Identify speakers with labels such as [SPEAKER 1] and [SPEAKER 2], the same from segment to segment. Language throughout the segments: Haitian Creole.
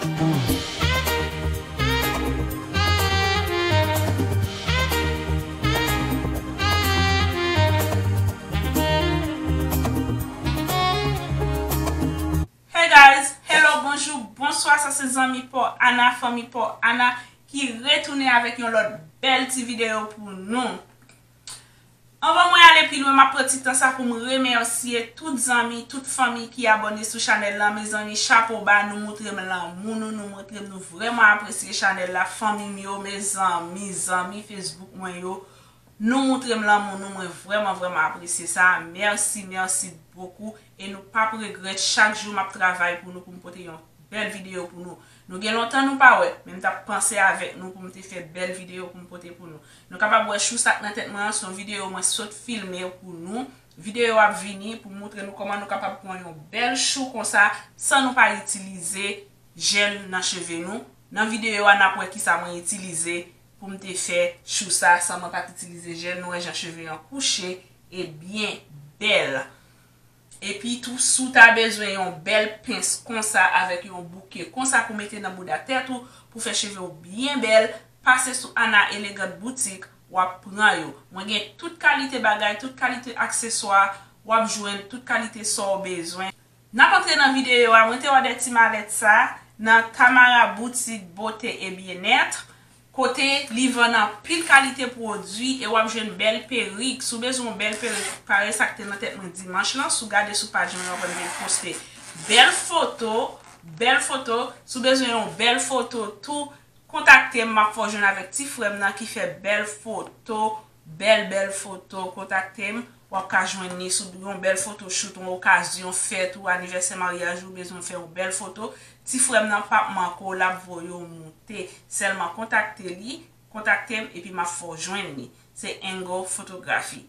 [SPEAKER 1] Hey guys, hello, bonjour, bonsoir, ça c'est Zami pour Anna, famille pour Anna qui retourne avec une autre belle petite vidéo pour nous. On va aller plus loin, ma petite temps ça pour me remercier toutes amis, toute famille qui abonnent sur channel là, mes amis, chapeau bas, nous montrer l'amour, nous montrer nous vraiment apprécier channel la famille yo, mes amis Facebook moi yo. Nous montrer l'amour, nous vraiment apprécier ça. Merci beaucoup. Et nous pas regretter chaque jour ma travail pour nous porter une belle vidéo pour nous. Nous avons longtemps nous pas ouais, même t'as pensé avec nous pour me faire belle vidéo pour me porter pour nous. Nous capable de chou ça dans tête moi son vidéo moi saute filmer pour nous. Vidéo a venir pour montrer nous comment nous capable prendre une belle chou comme ça sans nous pas utiliser gel dans cheveux nous. Dans vidéo on a pour qui ça moi utiliser pour me faire chou ça sans moi pas utiliser gel nous j'ai cheveux en couché et bien belle. Et puis tout sous ta besoin une belle pince comme ça avec un bouquet comme ça pour mettre dans bout de tête pour faire cheveux bien belle, passer sur Anna Elegant boutique ou prendre yo. Moi j'ai toute qualité bagage, toute qualité accessoire, ou joindre toute qualité sans besoin. N'a pas entré dans vidéo, moi te des petits mallettes ça dans Tamara boutique beauté et bien-être. Côté livre dans pile qualité produit et ou avez une belle perruque, sous besoin une belle perruque pareil ça que dans tête dimanche là, sous garder sous page on va poster belle photo, sous besoin une belle photo tout contacter ma fortune avec petit frère qui fait belle photo, belle photo, contacter ou ka joindre sous une belle photo shoot une occasion fête ou anniversaire mariage ou besoin faire une belle photo. Si frère n'a pas manco la voyo monter seulement contacter et puis m'a faut joindre c'est Engo photographie.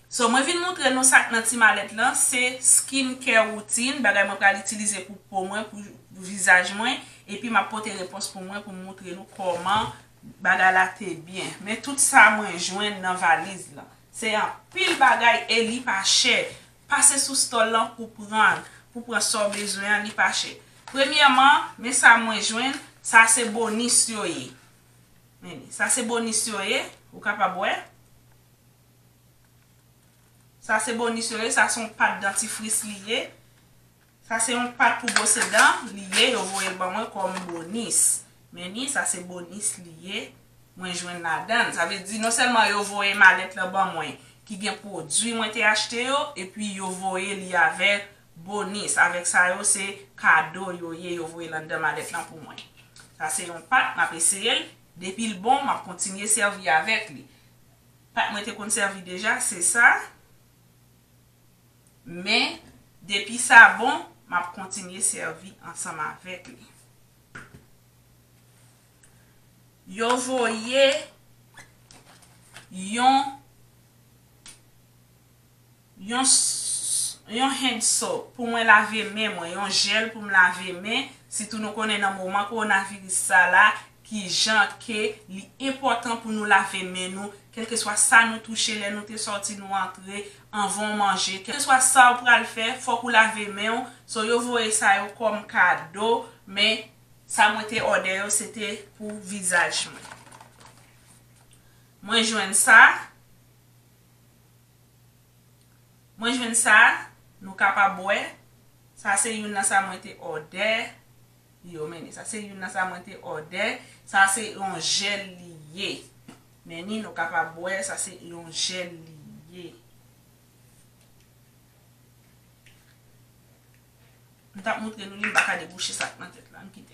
[SPEAKER 1] So moi vinn montrer nous ça dans ti mallette là c'est skincare routine bagay moi va utiliser pour moi pour visage moi et puis m'a porter réponse pour moi pour montrer nous comment bagay la té bien mais tout ça moi joindre dans valise là c'est un pile bagay et li pas cher passer sous store là pour prendre son besoin li pas cher. Premièrement, mais ça moins joindre, ça c'est bonus yo yé. Ça c'est bonus yo yé, ou capable boire. Ça c'est bonus yo yé, ça sont pâte dentifrice lié. Ça c'est une pâte pour brosser dents lié, yo voyez ba moi comme bonus. Mais ni ça c'est bonus lié, moins joindre là-dedans. Ça veut dire non seulement yo voyez mallette là ba moi qui vient produit moi t'ai acheté yo et puis yo voyez li avec bonus avec ça yo c'est cadeau yo voyez là dedans mallette là pour moi. Ça c'est une pâte m'a essayé depuis le bon m'a continuer servir avec lui. Pâte moi te conservé déjà c'est ça. Mais depuis ça bon m'a continuer servir ensemble avec lui. Yo voyez yon hand soap pour moi laver main moi yon gel pour me laver main si tout nous connaît dans moment coronavirus ça là qui gens que li important pour nous laver main nous quel que soit ça nous toucher les nous te sorti nous entrer en vont manger quel que soit ça pour le faire faut pour laver main so yo voyez ça yo comme cadeau mais ça moi te order c'était pour visage moi joindre ça nous capable boire ça c'est une dans ça moi te order yo mais ça c'est une dans ça moi te order ça c'est un gel lié mais ni nous capable boire ça c'est un gel lié on t'a montré nous li pas déboucher ça dans tête là on quitte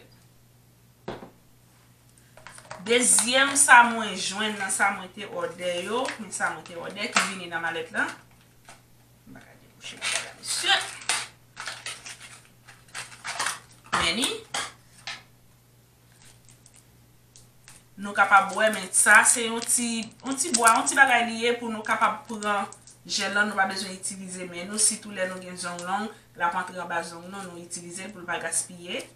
[SPEAKER 1] deuxième ça moi joindre dans ça moi te order yo mais ça moi te order qui vient dans mallette là on va déboucher monsieur Meni nous capable boire mais ça c'est un petit bagage lié pour nous capable prendre gel là nous pas besoin utiliser mais nous si tous les nous gain zone long la rentrer en bas zone non nous utiliser pour pas gaspiller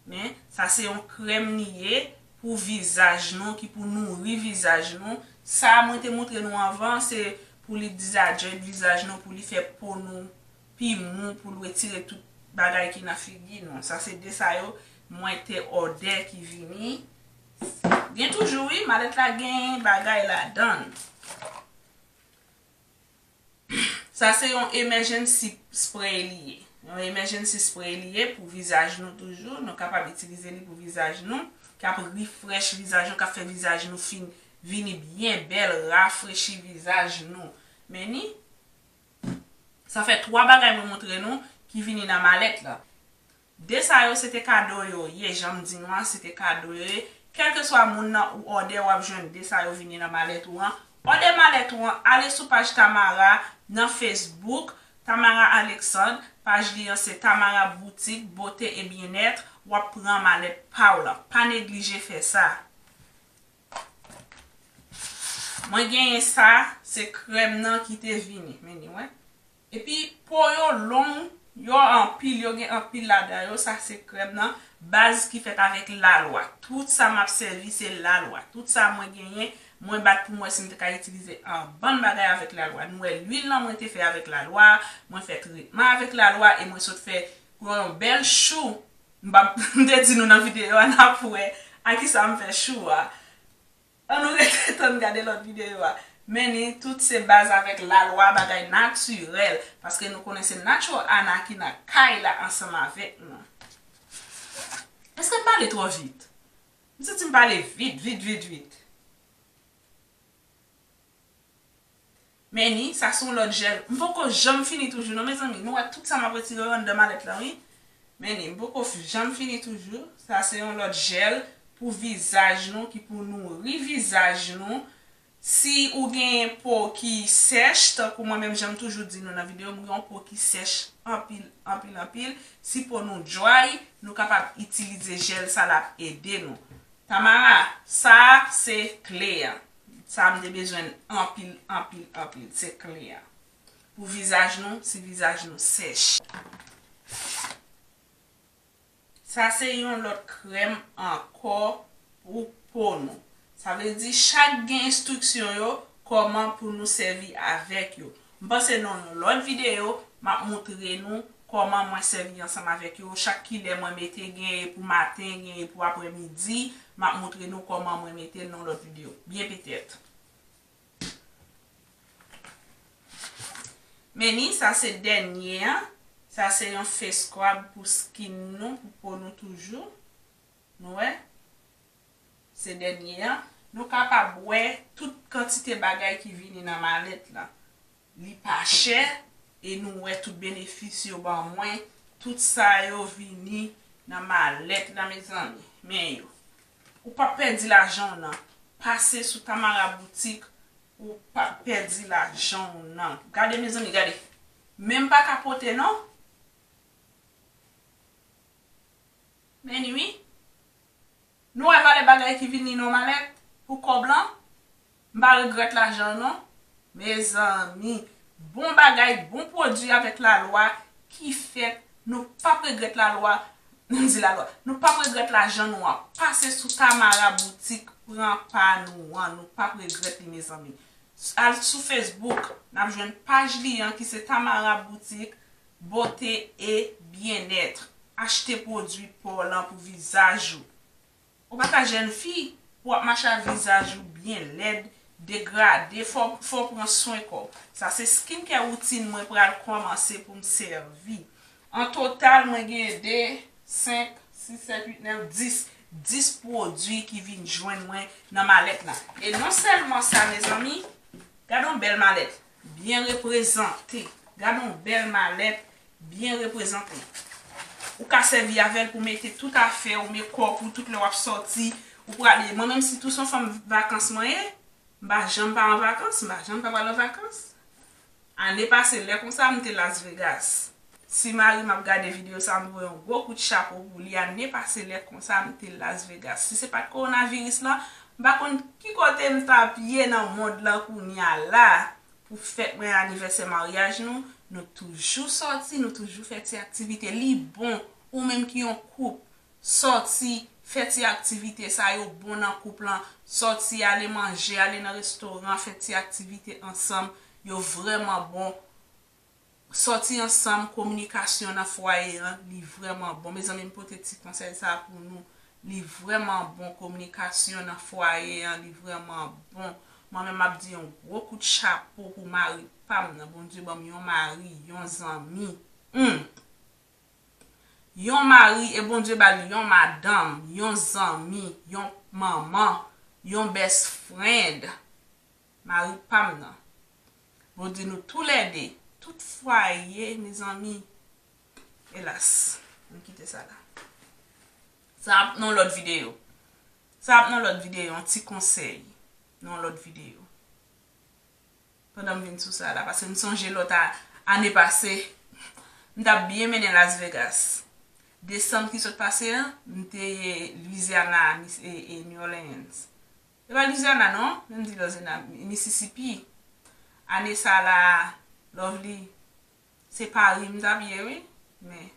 [SPEAKER 1] mais ça c'est un crème lié pour visage nous qui pour nourrir visage nous ça moi te montrer nous avant c'est pour les visage nous pour lui faire pour nous puis mou pour retirer tout bagage qui n'a figure non ça c'est de ça yo mwen te order ki vini. Gen toujou oui, malet la gen bagay la dan. Sa se yon emergency spray liye. Yon emergency spray liye pou visaj nou toujou. Nou kapab itilize li pou visaj nou. Kap refresh visaj nou, kap fe visaj nou vini bien bel, rafreshi visaj nou. Meni, sa fe 3 bagay mwen montre nou ki vini nan malet la. De sa yo, sete kado yo. Ye, jam di nou an, sete kado yo. Kelke swa moun nan ou order wap jwen de sa yo vini nan malet ou an. Order malet ou an, ale sou page Tamara nan Facebook, Tamara Alexandre. Page li an se Tamara Boutique, Beauté et Bien-être. Wap pran malet pa ou la. Pa neglije fe sa. Mwen genye sa, se krem nan ki te vini. Meni, wè. E pi, po yo long, yo an pil, yo gen an pil la da yo, sa se krem nan, base ki fet avèk la loi. Tout sa map servi, se la loi. Tout sa mwen genye, mwen bat pou mwen sin te ka itilize an ban bagay avèk la loi. Nou l'huile nan mwen te fe avèk la loi, mwen fe tritman avèk la loi, e mwen sot fe yon bel chou. Mde di nou nan videyo an apwe, a ki sa mwen fe chou a. An nou rete ton gade lot videyo a. Meni, tout se base avèk la loi bagay naturel. Paske nou konese natural Anna ki na kay la ansama avèk nou. Eske m pale tro vite? Mse ti m pale vite. Meni, sa son lot gel. M voko jom fini toujou. Non, mes ami, nou wè tout sa m apre tire an de malet la, oui? Meni, m voko jom fini toujou. Sa se yon lot gel pou visaj nou, ki pou nou rivisaj nou. Si ou gen pou ki sèche, tak ou mwen mèm jèm toujou di nou nan video, mwen gen pou ki sèche anpil. Si pou nou dry, nou kapap itilize gel sa la ede nou. Tamara, sa se kle. Sa mde bezwen anpil. Se kle. Pou visaj nou, si visaj nou sèche. Sa se yon lot krem ankor pou nou. Sa ve di chak gen instruksyon yo koman pou nou servi avek yo. Mpase nan lot video, ma montre nou koman mwen servi ansam avek yo. Chak kile mwen mette gen pou matin, gen pou apre midi, ma montre nou koman mwen mette nan lot video. Bien petet. Meni, sa se denye. Sa se yon face scrub pou skin nou, pou nou toujou. Nou we? Se denye. Nou kapab wè tout kantite bagay ki vini nan malet la. Li pa chè, e nou wè tout benefis yo ban mwen. Tout sa yo vini nan malet la, mes ami. Men yo. Ou pa perdi l'ajan nan. Pase sou Tamara Boutique, ou pa perdi l'ajan nan. Gade, mes ami, gade. Mem pa kapote, non? Men oui. Nou wè va le bagay ki vini nan malet. Pou ko blan, mba regret l'ajan non. Mes ami, bon bagay, bon produit avèk la loi, ki fet nou pa regret la loi, nou pa regret l'ajan nou an. Pase sou Tamara Boutique, pran pa nou an, nou pa regret li mes ami. Al sou Facebook, nan jwen page li an ki se Tamara Boutique, Beauté et Bien-être. Achete produit pou lan pou visaj ou. Ou baka jen fi, pou ap macha visaj ou bien led, degradé, fò pran soin ko. Sa se skincare routine mwen pral komanse pou m servi. En total mwen gen de 5, 6, 7, 8, 9, 10 produit ki vin jwen mwen nan malet la. Et non seulement sa, mes amis, gadon bel malet, bien reprezenté. Gadon bel malet, bien reprezenté. Ou ka servi avel pou mette tout afe ou me kop ou tout le wap sorti. Ou pou ale, mwen menm si tout son fòm vakans mwen, mba jom pa an vakans, mba jom pa wale vakans. Ane pase lè kon sa mte Las Vegas. Si mari map gade video sa mwen yon gwo kout chapo pou li ane pase lè kon sa mte Las Vegas. Si se pa coronavirus la, mba kon ki kote mta apye nan mod la koun ya la pou fèt mwen aniversè mariage nou, nou toujou sorti, nou toujou fèt ti aktivite li bon, ou menm ki yon koup sorti, fèt ti aktivite sa yo bon nan koup lan, sorti, ale manje, ale nan restoran, fèt ti aktivite ansam, yo vreman bon sorti ensemble, communication dans foyer, li vraiment bon. Mes amis, peut-être petit conseil ça pour nous. Li vraiment bon, communication dans foyer, li vraiment bon. Moi-même, m'a dit un gros coup de chapeau pour mari. Pam, bon Dieu, bon, yon mari, yon zami. Yon mari, et bon Dieu, yon madame, yon zami, yon maman, yon best friend. Mari, pam, nan. Bon Dieu, nous tous les deux. Tout foyer, mes amis, hélas, on quitte ça là. Ça dans l'autre vidéo. Ça dans l'autre vidéo, un petit conseil dans l'autre vidéo. Pendant que je viens sur ça là, parce que nous songeons l'autre année passée, nous avons bien mené Las Vegas. Décembre qui s'est passé, nous étions Louisiana et New Orleans. C'est pas Louisiana, non? Même dit Louisiana, Mississippi. Année ça là, lovely. C'est Paris, oui. Mais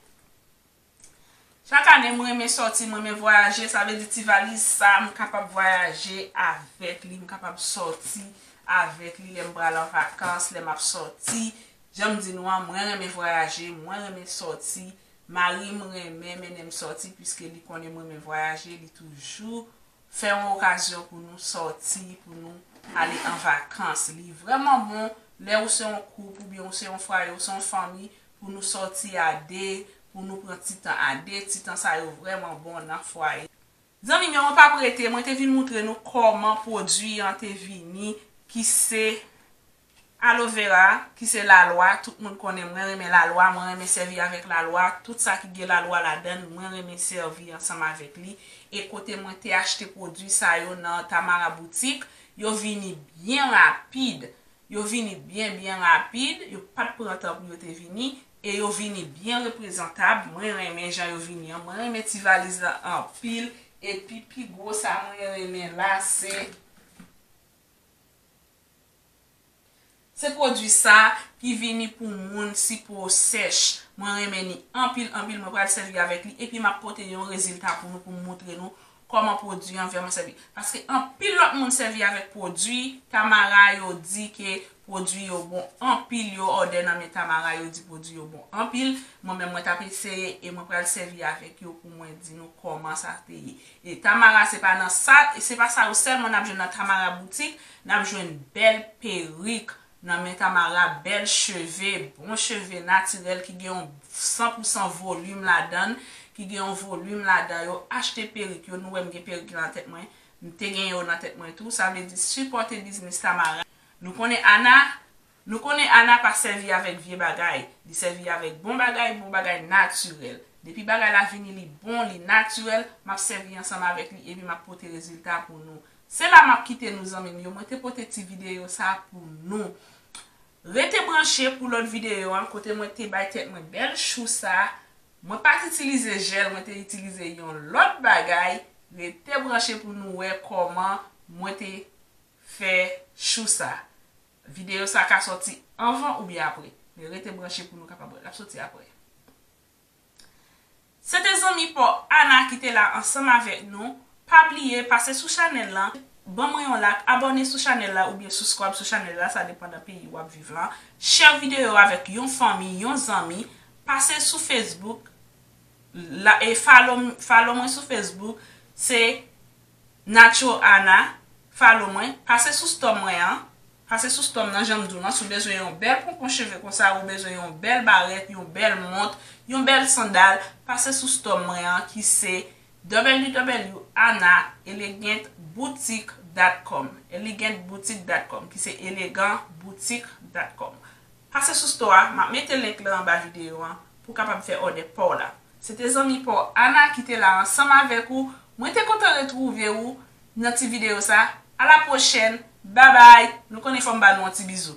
[SPEAKER 1] chaque année, moi, je sorti, moi, je voyager. Ça veut dire que tu valises ça, je suis capable de voyager avec lui, je suis capable de sortir avec lui, je suis en vacances, je suis sorti. J'aime dire, moi, je voyager, moi, je sortir. Marie, je sortir, puisque lui connaît moi, je voyager, il toujours fait une occasion pour nous sortir, pour nous aller en vacances. Il est vraiment bon. Là où c'est un couple, ou bien c'est un foyer, ou c'est une famille, pour nous sortir à deux, pour nous prendre petit temps à deux, petit temps ça est vraiment bon dans le foyer. Les amis, on pas prêté, moi je viens montrer nous comment produire en vini, qui c'est aloe vera, qui c'est la loi, tout le monde connaît, moi j'aime la loi, moi j'aime servir avec la loi, tout ça qui est la loi là-dedans, moi j'aime servir ensemble avec lui. Et côté moi t'ai acheté produit ça dans Tamara boutique, yo vini bien rapide. Yo vini bien rapide, yo pas de prendre temps pour yo te vini et yo vini bien représentable. Moi j'aime gens yo vini, moi j'aime ti valise en pile et puis gros ça moi j'aime là c'est produit ça qui vini pour moun si pour sèche. Moi j'aime ni en pile moi va servir avec lui et puis m'a porter un résultat pour nous pour montrer nous comment produire environnement servi. Parce que en pile l'autre monde servi avec produit, Tamara yo dit que produit yo bon, en pile yo ordre dans mes Tamara yo dit produit yo bon. En pile, moi-même moi tape essayé et moi pral servir avec yo pour moi dire nous comment ça payer. Et Tamara c'est pas dans ça, et c'est pas ça seulement n'a besoin dans Tamara boutique, n'a besoin une belle perruque, dans mes Tamara belle cheveux, bon cheveux naturel qui ont 100% volume là-dedans. Qui a un volume là-dedans, acheter perruque, nous avons des perruques dans la tête, nous avons dans la tête, tout ça veut dire supporter business Tamara. Nous connaissons Anna pas servir avec vieux bagaille, il servir avec bon bagaille naturel. Depuis bagaille la vini li bon, li naturel, m'a servi ensemble avec lui et puis m'a porté résultat pour nous. C'est là m'a quitté nous amis, moi te porter petite vidéo ça pour nous. Restez branché pour l'autre vidéo, côté moi te bay tête moi belle chou ça. Moi pas utiliser gel, moi te utiliser yon l'autre bagaille, restez branché pour nous voir comment moi te fait chou ça. Vidéo ça ka sorti avant ou bien après. Mais restez branché pour nous capable la sortir après. C'était amis pour Anna qui était là ensemble avec nous. Pas oublier passer sur channel là. Bon moi on like, abonner sur channel là ou bien subscribe sur channel là, ça dépend d'un pays où vous vivez là. Share vidéo avec yon famille, yon amis. Passez sur Facebook là, et follow moi sur Facebook, c'est Nacho Anna. Follow moi. Passez sur Storm moi, passez sur Storm nan j'aime dou nan, si vous besoin yon bel pompon cheveux comme ça, ou besoin yon belle barrette, yon belle montre, yon belle sandale, passez sur Storm moi qui c'est www.annaelegantboutique.com. elegantboutique.com qui c'est elegantboutique.com. Passez sur store, mettez le link là en bas vidéo pour capable faire order pour là. C'était amis pour Anna qui était là ensemble avec vous. Moi j'étais content de retrouver vous dans cette vidéo ça. À la prochaine. Bye bye. Nous connaissons un petit bisou.